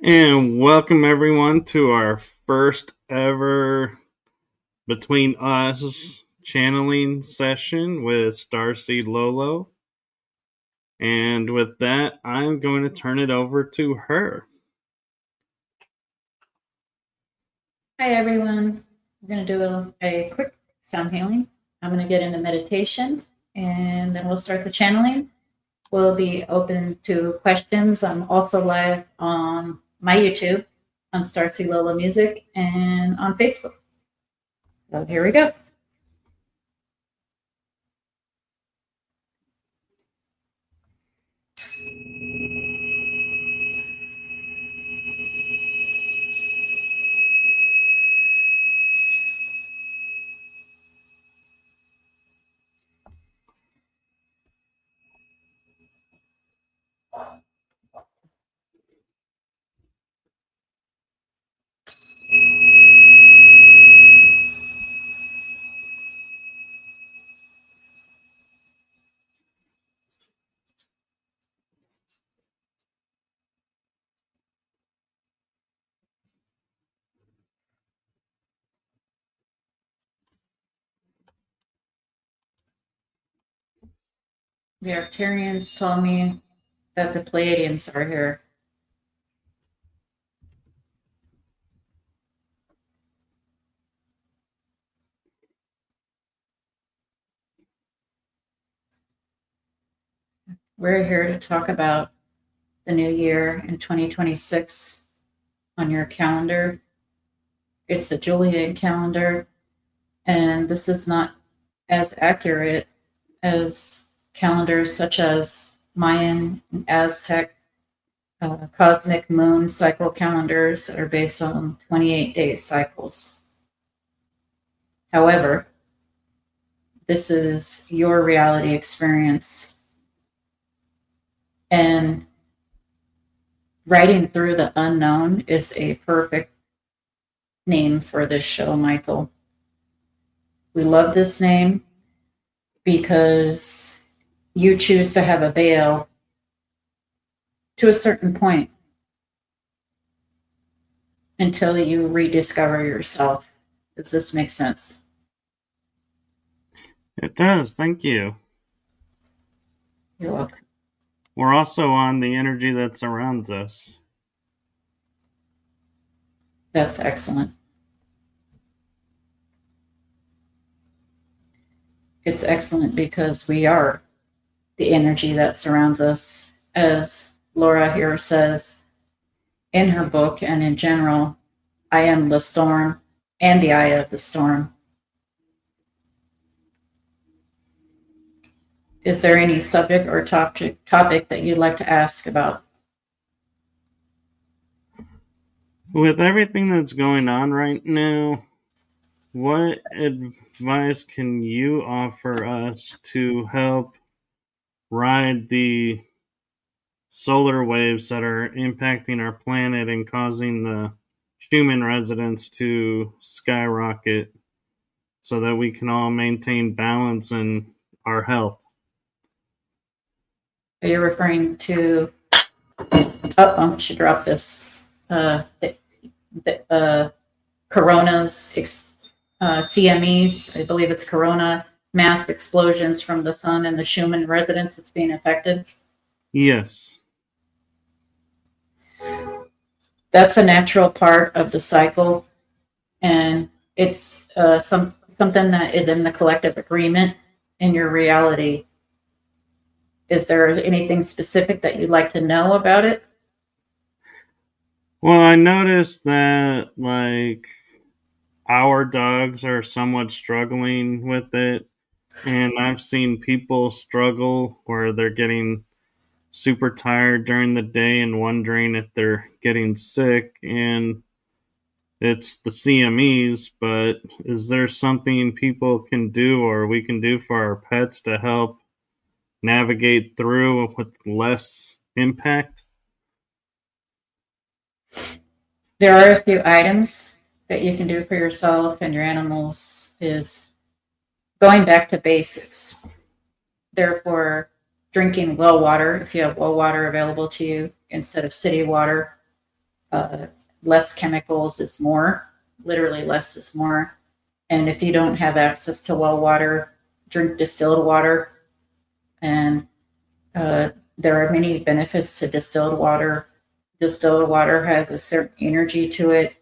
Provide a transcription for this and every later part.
And welcome everyone to our first ever Between Us channeling session with Starseed Lø Lø. And with that, I'm going to turn it over to her. Hi, everyone. We're going to do a quick sound healing. I'm going to get into meditation and then we'll start the channeling. We'll be open to questions. I'm also live on my YouTube, on Starseed Lø Lø Music, and on Facebook. So here we go. The Arcturians told me that the Pleadians are here. We're here to talk about the new year in 2026 on your calendar. It's a Julian calendar, and this is not as accurate as calendars such as Mayan and Aztec cosmic moon cycle calendars that are based on 28-day cycles. However, this is your reality experience. And writing through the unknown is a perfect name for this show, Michael. We love this name because you choose to have a veil to a certain point until you rediscover yourself. Does this make sense? It does, thank you. You're welcome. We're also on the energy that surrounds us. That's excellent. It's excellent because we are the energy that surrounds us. As Laura here says in her book and in general, I am the storm and the eye of the storm. Is there any subject or topic that you'd like to ask about? With everything that's going on right now, what advice can you offer us to help ride the solar waves that are impacting our planet and causing the human residents to skyrocket so that we can all maintain balance in our health? Are you referring to, oh, she dropped this, Corona's CMEs, I believe it's Corona, mass explosions from the sun and the Schumann residence that's being affected? Yes. That's a natural part of the cycle, and it's something that is in the collective agreement in your reality. Is there anything specific that you'd like to know about it? Well, I noticed that, like, our dogs are somewhat struggling with it, and I've seen people struggle where they're getting super tired during the day and wondering if they're getting sick, and it's the CMEs. But is there something people can do or we can do for our pets to help navigate through with less impact? There are a few items that you can do for yourself and your animals, is going back to basics. Therefore, drinking well water if you have well water available to you instead of city water. Less chemicals is more. Literally, less is more. And if you don't have access to well water, drink distilled water. And there are many benefits to distilled water. Distilled water has a certain energy to it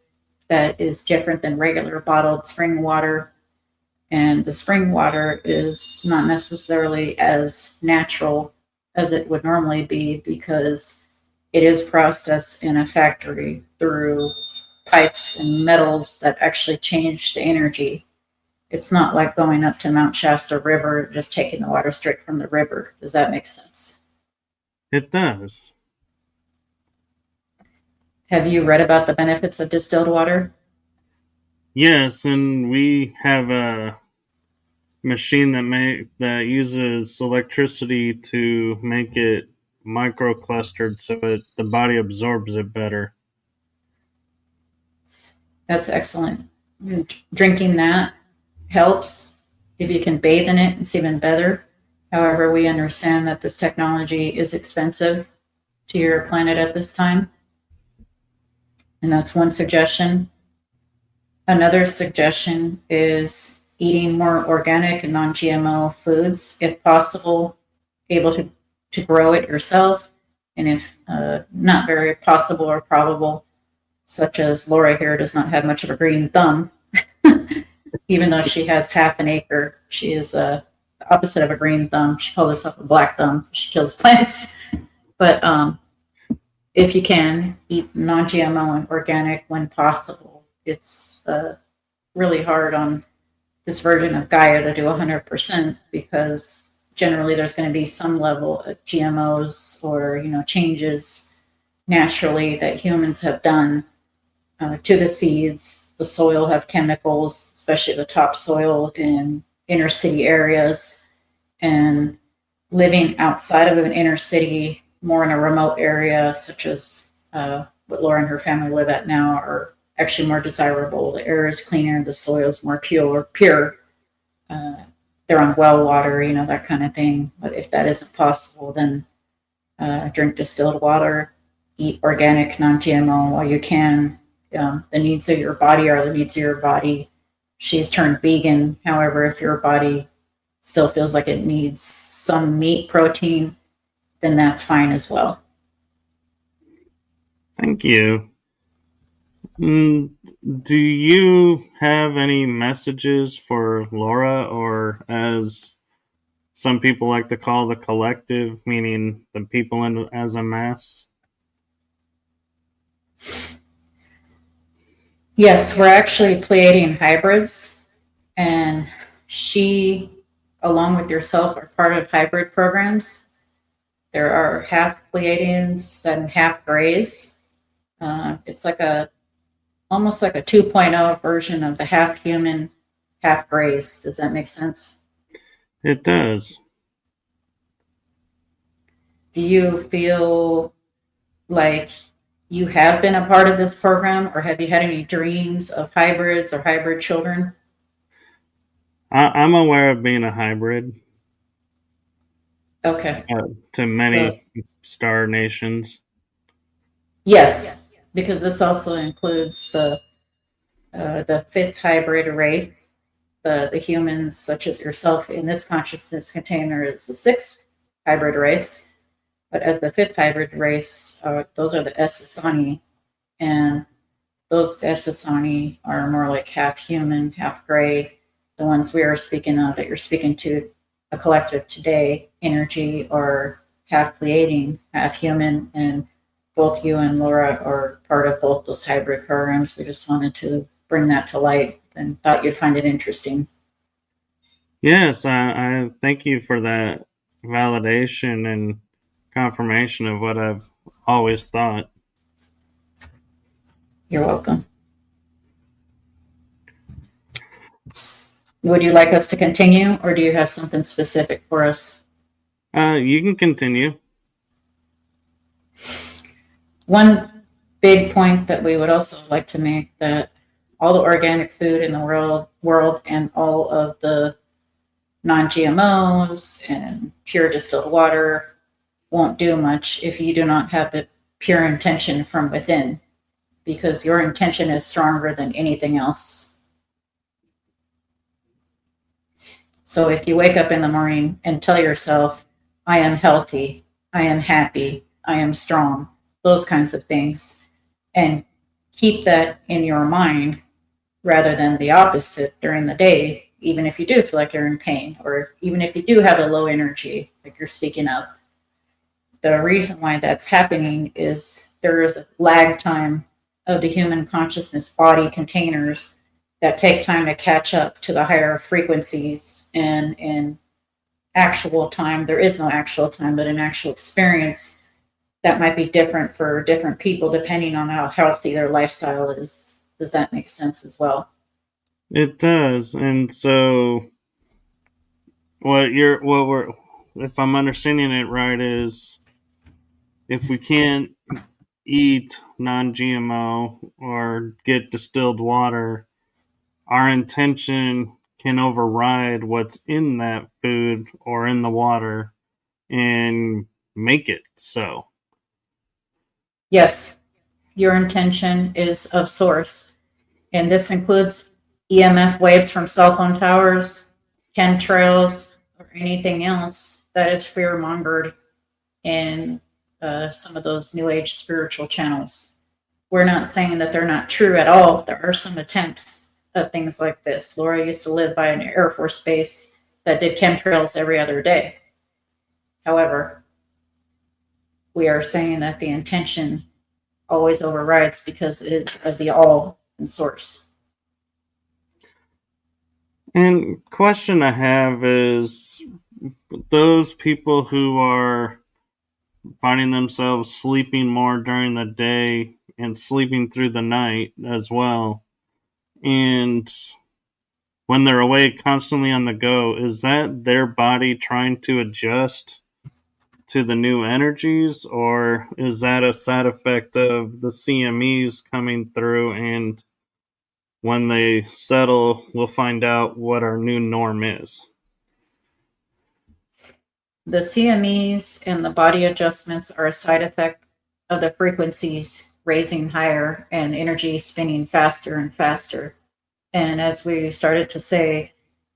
that is different than regular bottled spring water. And the spring water is not necessarily as natural as it would normally be because it is processed in a factory through pipes and metals that actually change the energy. It's not like going up to Mount Shasta River, just taking the water straight from the river. Does that make sense? It does. Have you read about the benefits of distilled water? Yes, and we have a machine that uses electricity to make it microclustered so the body absorbs it better. That's excellent. Drinking that helps. If you can bathe in it, it's even better. However, we understand that this technology is expensive to your planet at this time. And that's one suggestion. Another suggestion is eating more organic and non-GMO foods, if possible, able to grow it yourself. And if not very possible or probable, such as Laura here does not have much of a green thumb, even though she has half an acre, she is the opposite of a green thumb. She calls herself a black thumb. She kills plants. But if you can, eat non-GMO and organic when possible. It's really hard on this version of Gaia to do 100% because generally there's going to be some level of GMOs or changes naturally that humans have done to the seeds. The soil have chemicals, especially the topsoil in inner city areas, and living outside of an inner city, more in a remote area, such as what Laura and her family live at now, are actually more desirable. The air is cleaner, the soil is more pure. They're on well water, that kind of thing. But if that isn't possible, then drink distilled water, eat organic, non-GMO while you can. The needs of your body are the needs of your body. She's turned vegan. However, if your body still feels like it needs some meat protein, then that's fine as well. Thank you. Do you have any messages for Laura, or as some people like to call the collective, meaning the people as a mass? Yes, we're actually Pleiadian hybrids, and she, along with yourself, are part of hybrid programs. There are half Pleiadians and half Greys. It's like almost like a 2.0 version of the half human, half Greys. Does that make sense? It does. Do you feel like you have been a part of this program, or have you had any dreams of hybrids or hybrid children? I'm aware of being a hybrid. Okay. To many star nations. Yes, because this also includes the fifth hybrid race. The humans, such as yourself, in this consciousness container is the sixth hybrid race. But as the fifth hybrid race, those are the Essassani, and those Essassani are more like half human, half gray. The ones we are speaking of, that you're speaking to, a collective today, energy, or half Pleiadian, half human, and both you and Laura are part of both those hybrid programs. We just wanted to bring that to light and thought you'd find it interesting. Yes, I thank you for that validation and confirmation of what I've always thought. You're welcome. Would you like us to continue, or do you have something specific for us? You can continue. One big point that we would also like to make, that all the organic food in the world and all of the non-GMOs and pure distilled water won't do much if you do not have the pure intention from within. because your intention is stronger than anything else. So if you wake up in the morning and tell yourself, I am healthy, I am happy, I am strong, those kinds of things, and keep that in your mind rather than the opposite during the day, even if you do feel like you're in pain, or even if you do have a low energy, like you're speaking of. The reason why that's happening is there is a lag time of the human consciousness body containers that take time to catch up to the higher frequencies. And in actual time, there is no actual time, but in actual experience, that might be different for different people depending on how healthy their lifestyle is. Does that make sense as well? It does. And so if I'm understanding it right, is if we can't eat non-GMO or get distilled water, our intention can override what's in that food or in the water and make it so. Yes, your intention is of source. And this includes EMF waves from cell phone towers, chemtrails, or anything else that is fear mongered in some of those New Age spiritual channels. We're not saying that they're not true at all. There are some attempts of things like this. Laura used to live by an Air Force base that did chemtrails every other day. However, we are saying that the intention always overrides because it is of the all in source. And question I have is those people who are finding themselves sleeping more during the day and sleeping through the night as well, and when they're awake constantly on the go, is that their body trying to adjust to the new energies, or is that a side effect of the CMEs coming through, and when they settle we'll find out what our new norm is? The CMEs and the body adjustments are a side effect of the frequencies raising higher and energy spinning faster and faster. And as we started to say,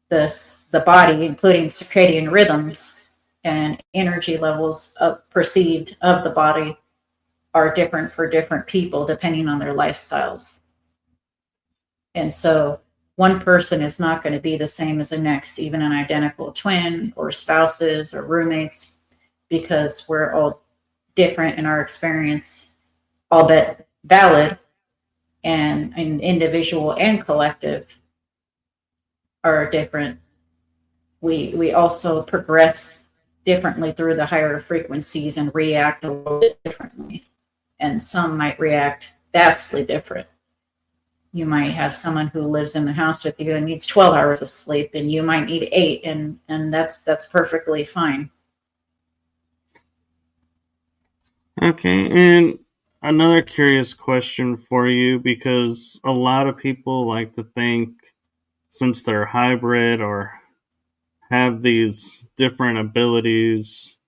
the body, including circadian rhythms and energy levels perceived of the body, are different for different people depending on their lifestyles. And so one person is not going to be the same as the next, even an identical twin or spouses or roommates, because we're all different in our experience, albeit valid, and individual and collective are different. We also progress differently through the higher frequencies and react a little bit differently. And some might react vastly different. You might have someone who lives in the house with you and needs 12 hours of sleep, and you might need 8, and that's perfectly fine. Okay, and another curious question for you, because a lot of people like to think, since they're hybrid or have these different abilities,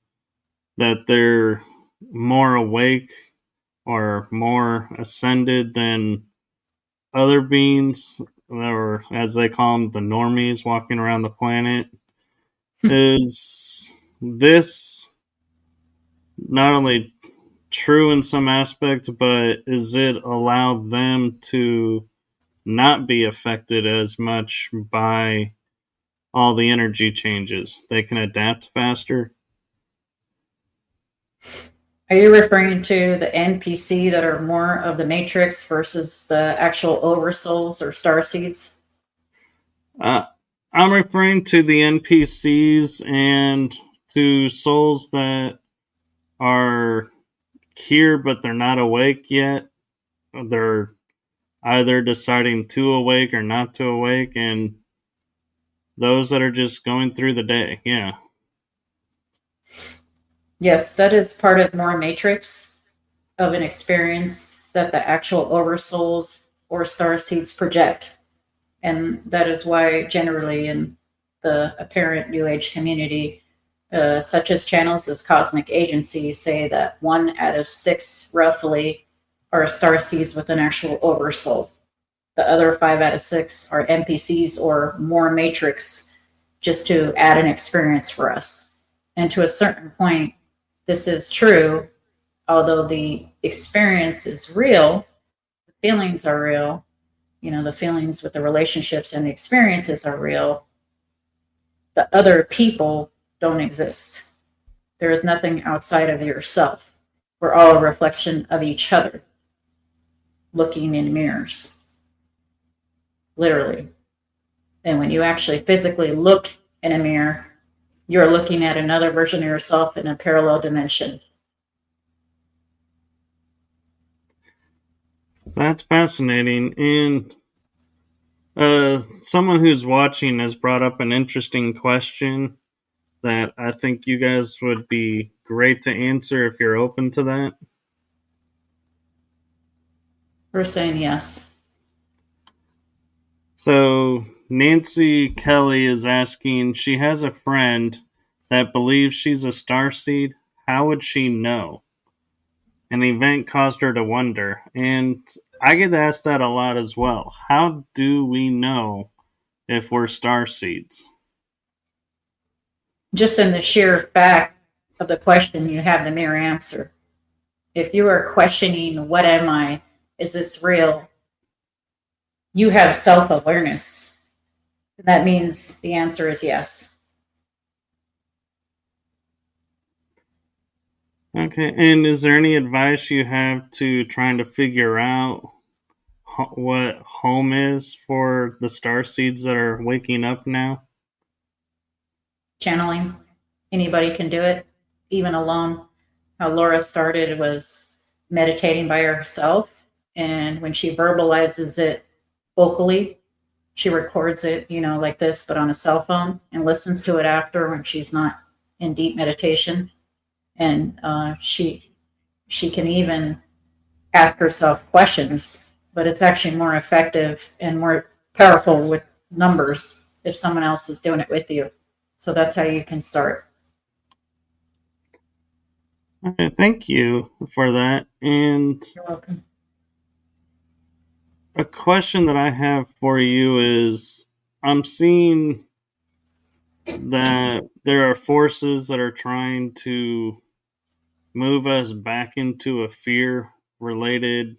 that they're more awake or more ascended than other beings, or as they call them, the normies walking around the planet. Is this not only true in some aspect, but is it allowed them to not be affected as much by all the energy changes? They can adapt faster? Are you referring to the NPC that are more of the Matrix versus the actual oversouls or starseeds? Uh, I'm referring to the NPCs and to souls that are here but they're not awake yet. They're either deciding to awake or not to awake, and those that are just going through the day. Yeah. Yes, that is part of more Matrix of an experience that the actual oversouls or starseeds project. And that is why generally in the apparent New Age community, such as channels as cosmic agencies, say that 1 out of 6 roughly are starseeds with an actual oversoul. The other 5 out of 6 are NPCs or more matrix just to add an experience for us. And to a certain point, this is true, although the experience is real, the feelings are real, the feelings with the relationships and the experiences are real. The other people don't exist. There is nothing outside of yourself. We're all a reflection of each other, looking in mirrors, literally. And when you actually physically look in a mirror, you're looking at another version of yourself in a parallel dimension. That's fascinating. And someone who's watching has brought up an interesting question that I think you guys would be great to answer if you're open to that. We're saying yes. So Nancy Kelly is asking, she has a friend that believes she's a starseed. How would she know? An event caused her to wonder. And I get asked that a lot as well. How do we know if we're starseeds? Just in the sheer fact of the question, you have the mere answer. If you are questioning, what am I? Is this real? You have self-awareness. That means the answer is yes. Okay, and is there any advice you have to trying to figure out what home is for the starseeds that are waking up now? Channeling. Anybody can do it, even alone. How Laura started was meditating by herself. And when she verbalizes it vocally, she records it, like this, but on a cell phone, and listens to it after when she's not in deep meditation. And she can even ask herself questions, but it's actually more effective and more powerful with numbers if someone else is doing it with you. So that's how you can start. Okay, thank you for that. And You're welcome. a question that I have for you is, I'm seeing that there are forces that are trying to move us back into a fear related,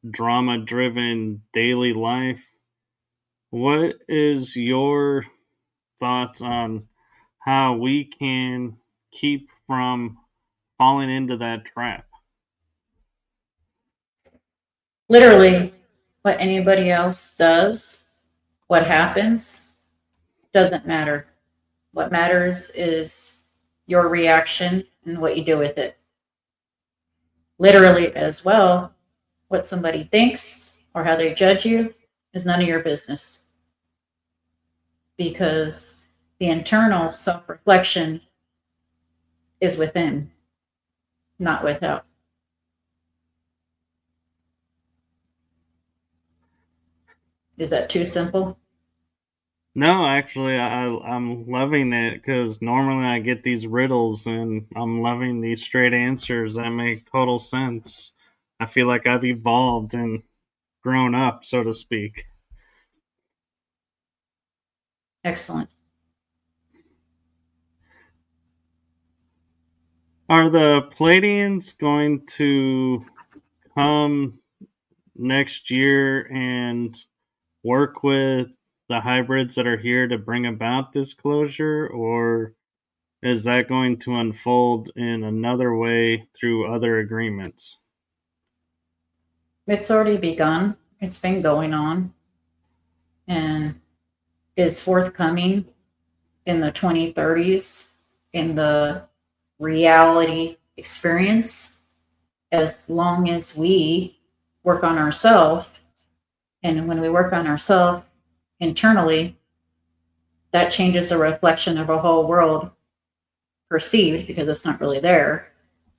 drama driven daily life. What is your thoughts on how we can keep from falling into that trap? Literally, what anybody else does, what happens, doesn't matter. What matters is your reaction and what you do with it. Literally, as well, what somebody thinks or how they judge you is none of your business. Because the internal self reflection is within, not without. Is that too simple? No, actually, I'm loving it because normally I get these riddles and I'm loving these straight answers that make total sense. I feel like I've evolved and grown up, so to speak. Excellent. Are the Pleadians going to come next year and work with the hybrids that are here to bring about this closure, or is that going to unfold in another way through other agreements? It's already begun. It's been going on and is forthcoming in the 2030s in the reality experience as long as we work on ourselves. And when we work on ourselves internally, that changes the reflection of our whole world perceived, because it's not really there,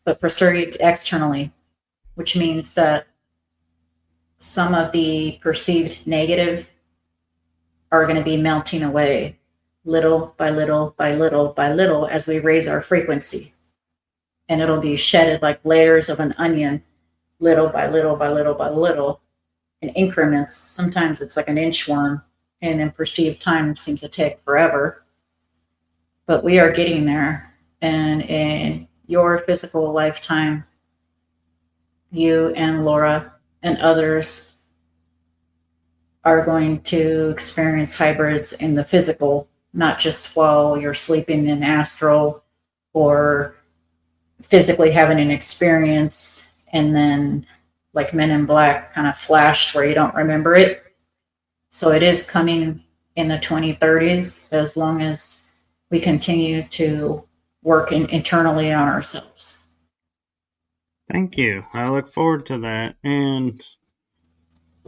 but perceived externally, which means that some of the perceived negative are going to be melting away little by little by little by little as we raise our frequency. And it'll be shedded like layers of an onion little by little by little by little in increments. Sometimes it's like an inchworm, and in perceived time, it seems to take forever. But we are getting there. And in your physical lifetime, you and Laura and others are going to experience hybrids in the physical, not just while you're sleeping in astral or physically having an experience and then like Men in Black kind of flashed where you don't remember it. So it is coming in the 2030s as long as we continue to work internally on ourselves. Thank you. I look forward to that. And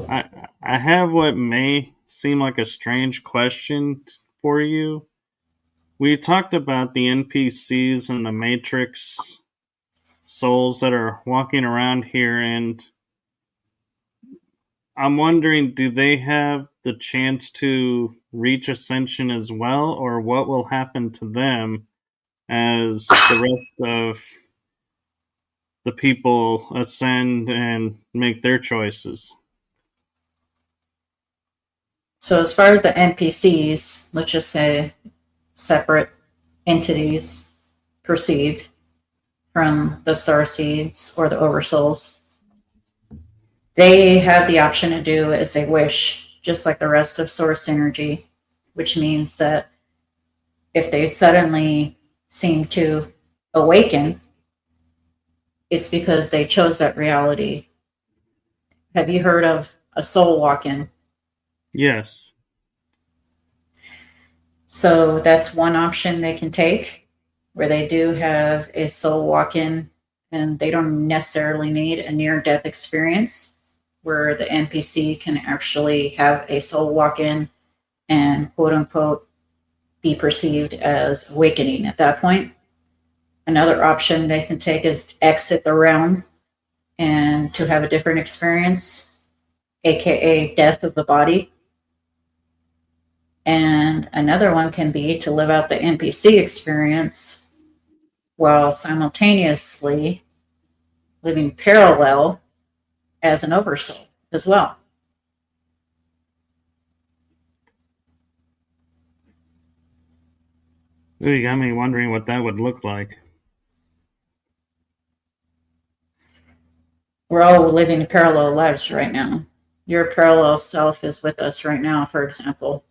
I have what may seem like a strange question for you. We talked about the NPCs and the Matrix souls that are walking around here, and I'm wondering, do they have the chance to reach ascension as well, or what will happen to them as the rest of the people ascend and make their choices? So, as far as the NPCs, let's just say separate entities perceived from the starseeds or the oversouls, they have the option to do as they wish, just like the rest of source energy, which means that if they suddenly seem to awaken, it's because they chose that reality. Have you heard of a soul walk-in? Yes. So that's one option they can take, where they do have a soul walk-in, and they don't necessarily need a near-death experience, where the NPC can actually have a soul walk-in and quote-unquote be perceived as awakening at that point. Another option they can take is to exit the realm and to have a different experience, aka death of the body. And another one can be to live out the NPC experience while simultaneously living parallel as an oversoul as well. Ooh, you got me wondering what that would look like. We're all living parallel lives right now. Your parallel self is with us right now, for example.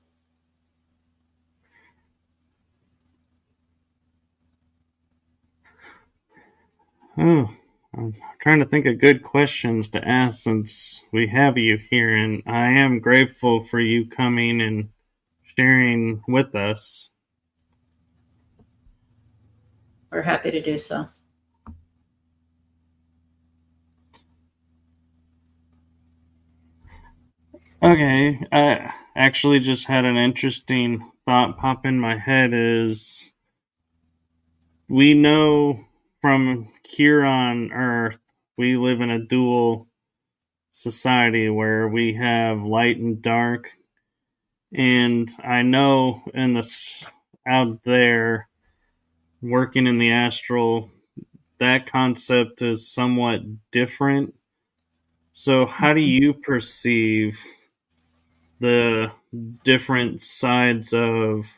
Oh, I'm trying to think of good questions to ask since we have you here, and I am grateful for you coming and sharing with us. We're happy to do so. Okay, I actually just had an interesting thought pop in my head is we know from here on Earth we live in a dual society where we have light and dark, and I know in the out there working in the astral that concept is somewhat different. So how do you perceive the different sides of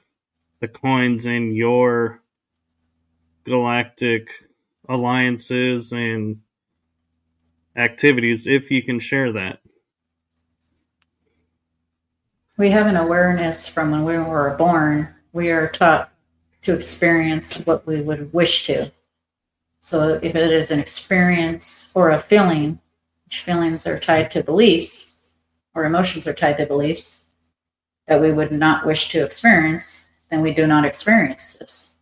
the coins in your galactic alliances and activities, if you can share that? We have an awareness from when we were born. We are taught to experience what we would wish to. So if it is an experience or a feeling, which feelings are tied to beliefs, or emotions are tied to beliefs that we would not wish to experience, then we do not experience this.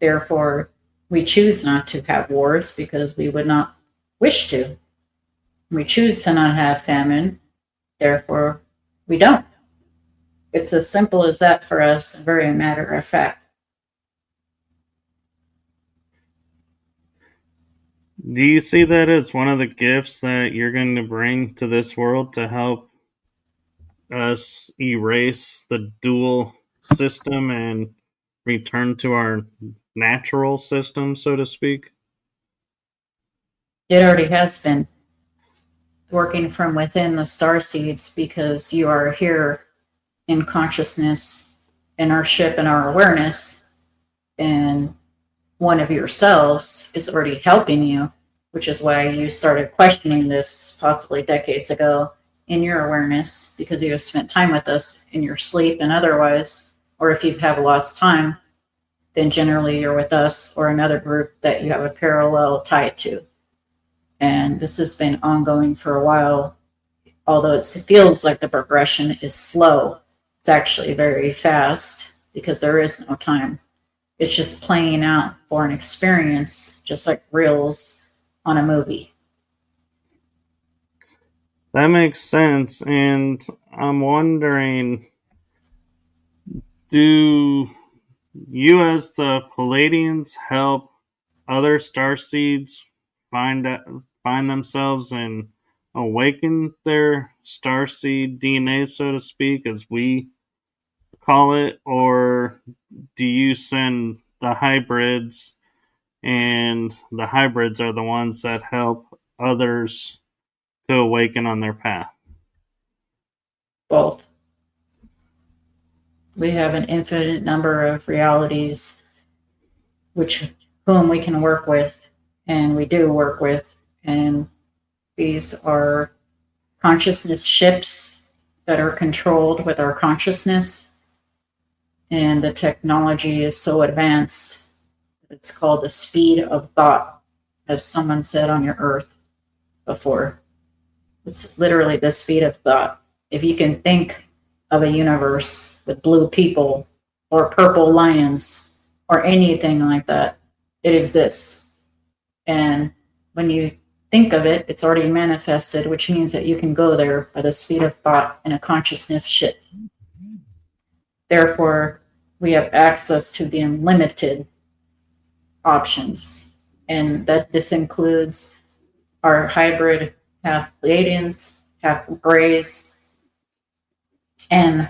Therefore, we choose not to have wars because we would not wish to. We choose to not have famine, therefore, we don't. It's as simple as that for us, very matter of fact. Do you see that as one of the gifts that you're going to bring to this world to help us erase the dual system and return to our natural system, so to speak? It already has been working from within the star seeds because you are here in consciousness in our ship and our awareness, and one of yourselves is already helping you, which is why you started questioning this possibly decades ago in your awareness, because you have spent time with us in your sleep and otherwise, or if you've had lost time, then generally you're with us or another group that you have a parallel tied to. And this has been ongoing for a while, although it feels like the progression is slow. It's actually very fast because there is no time. It's just playing out for an experience, just like reels on a movie. That makes sense. And I'm wondering, do you as the Palladians help other star seeds find find themselves and awaken their starseed DNA, so to speak, as we call it, or do you send the hybrids, and the hybrids are the ones that help others to awaken on their path? Both. We have an infinite number of realities which whom we can work with, and we do work with, and these are consciousness ships that are controlled with our consciousness, and the technology is so advanced. It's called the speed of thought, as someone said on your earth before. It's literally the speed of thought. If you can think of a universe with blue people or purple lions or anything like that, it exists. And when you think of it, it's already manifested, which means that you can go there by the speed of thought in a consciousness ship. Therefore, we have access to the unlimited options. And that this includes our hybrid half Pleadians, half Greys, and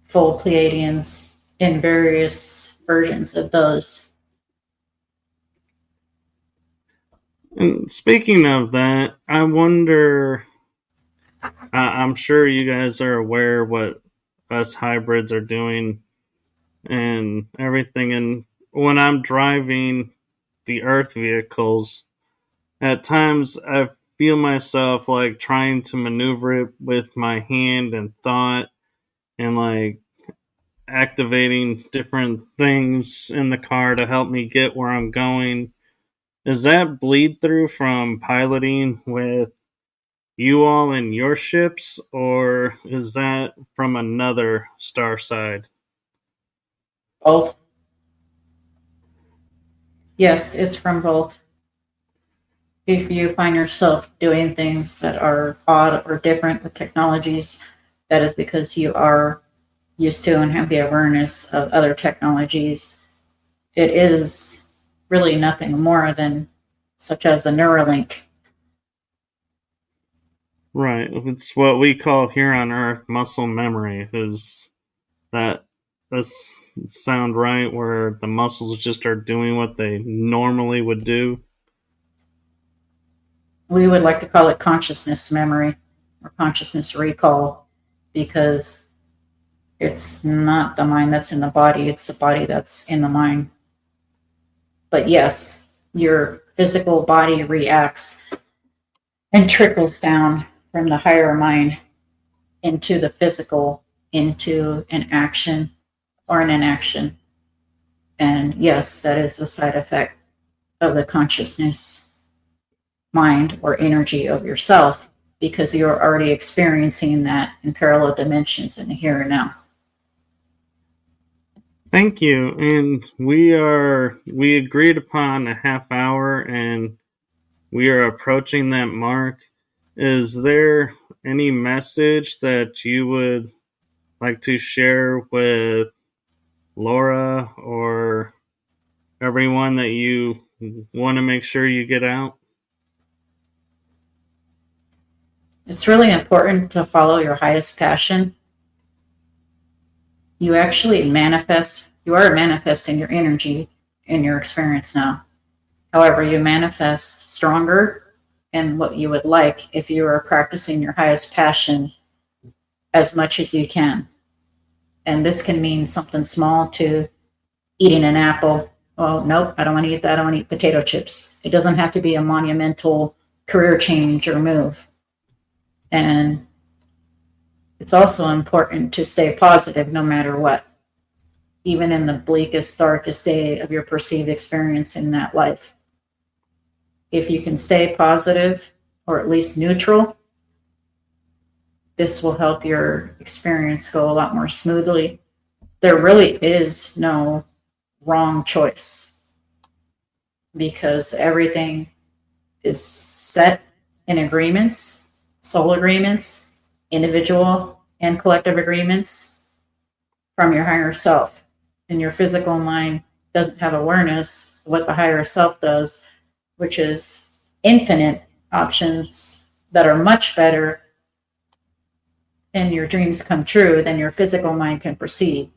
full Pleadians in various versions of those. And speaking of that, I wonder, I'm sure you guys are aware what us hybrids are doing and everything. And when I'm driving the Earth vehicles, at times I feel myself like trying to maneuver it with my hand and thought, and like activating different things in the car to help me get where I'm going. Does that bleed through from piloting with you all in your ships, or is that from another star side? Both. Yes, it's from both. If you find yourself doing things that are odd or different with technologies, that is because you are used to and have the awareness of other technologies. It is really nothing more than such as a Neuralink. Right. It's what we call here on Earth muscle memory. Is that does sound right? Where the muscles just are doing what they normally would do? We would like to call it consciousness memory or consciousness recall, because it's not the mind that's in the body, it's the body that's in the mind. But yes, your physical body reacts and trickles down from the higher mind into the physical, into an action or an inaction. And yes, that is a side effect of the consciousness mind or energy of yourself, because you're already experiencing that in parallel dimensions in the here and now. Thank you. And we agreed upon a half hour, and we are approaching that mark. Is there any message that you would like to share with Laura or everyone that you want to make sure you get out? It's really important to follow your highest passion. You actually manifest, you are manifesting your energy in your experience now. However, you manifest stronger in what you would like if you are practicing your highest passion as much as you can. And this can mean something small to eating an apple. Oh, nope, I don't want to eat that. I don't want to eat potato chips. It doesn't have to be a monumental career change or move. And it's also important to stay positive no matter what, even in the bleakest, darkest day of your perceived experience in that life. If you can stay positive or at least neutral, this will help your experience go a lot more smoothly. There really is no wrong choice because everything is set in agreements, soul agreements, individual and collective agreements from your higher self. And your physical mind doesn't have awareness of what the higher self does, which is infinite options that are much better and your dreams come true than your physical mind can perceive.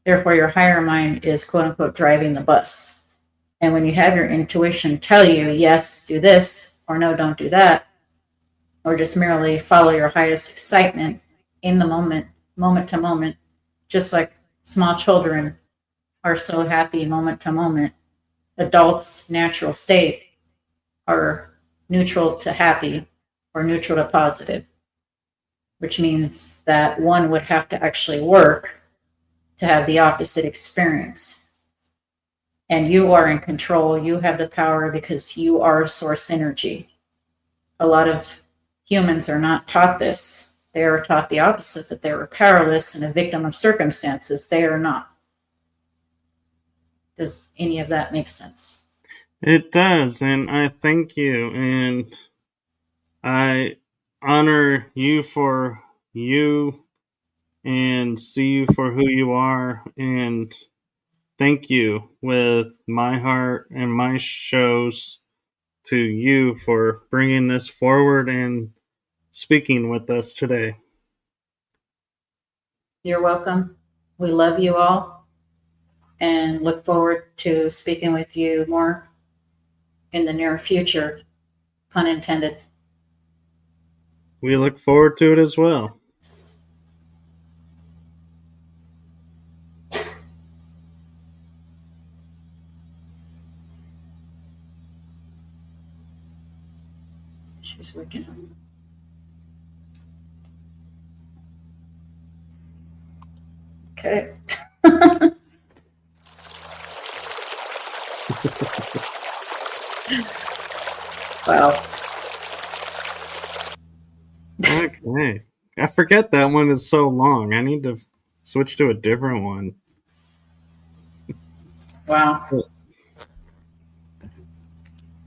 Therefore, your higher mind is quote unquote driving the bus. And when you have your intuition tell you, yes, do this, or no, don't do that, or just merely follow your highest excitement in the moment, moment to moment, just like small children are so happy moment to moment, adults' natural state are neutral to happy or neutral to positive, which means that one would have to actually work to have the opposite experience. And you are in control. You have the power because you are source energy. A lot of humans are not taught this. They are taught the opposite, that they are powerless and a victim of circumstances. They are not. Does any of that make sense? It does, and I thank you, and I honor you for you and see you for who you are, and thank you with my heart and my shows to you for bringing this forward and speaking with us today. You're welcome. We love you all and look forward to speaking with you more in the near future, pun intended. We look forward to it as well. She's working on it. Okay. Wow. Okay. I forget that one is so long. I need to switch to a different one. Wow.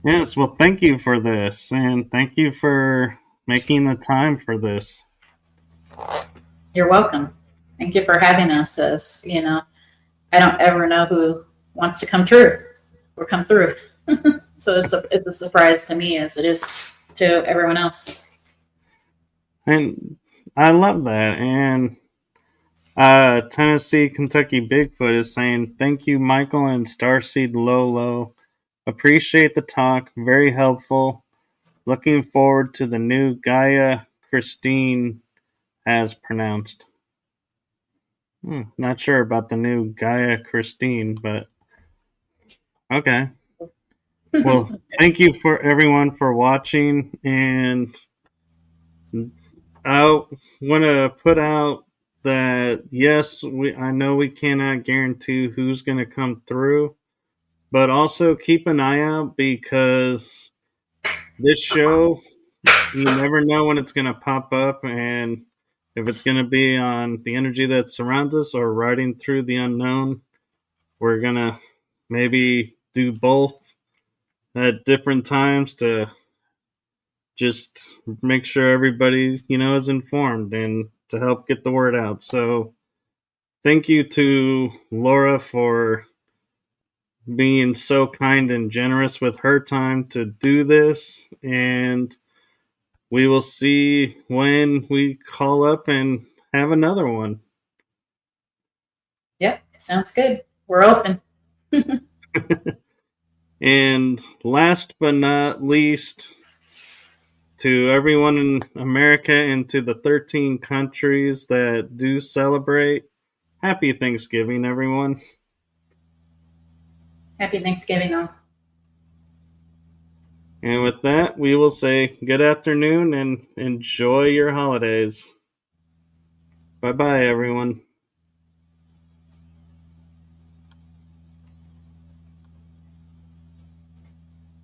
Yes, well, thank you for this, and thank you for making the time for this. You're welcome. Thank you for having us. As you know, I don't ever know who wants to come through or come through. So it's a surprise to me as it is to everyone else. And I love that. And Tennessee, Kentucky Bigfoot is saying, thank you, Michael and Starseed Lø Lø. Appreciate the talk. Very helpful. Looking forward to the new Gaia Christine as pronounced. Not sure about the new Gaia Christine, but okay. Well, thank you for everyone for watching, and I want to put out that yes, I know we cannot guarantee who's going to come through, but also keep an eye out because this show, you never know when it's going to pop up and if it's going to be on the energy that surrounds us or riding through the unknown. We're going to maybe do both at different times to just make sure everybody, is informed and to help get the word out. So thank you to Laura for being so kind and generous with her time to do this. And we will see when we call up and have another one. Yep, sounds good. We're open. And last but not least, to everyone in America and to the 13 countries that do celebrate, happy Thanksgiving, everyone. Happy Thanksgiving, all. And with that, we will say good afternoon and enjoy your holidays. Bye bye, everyone.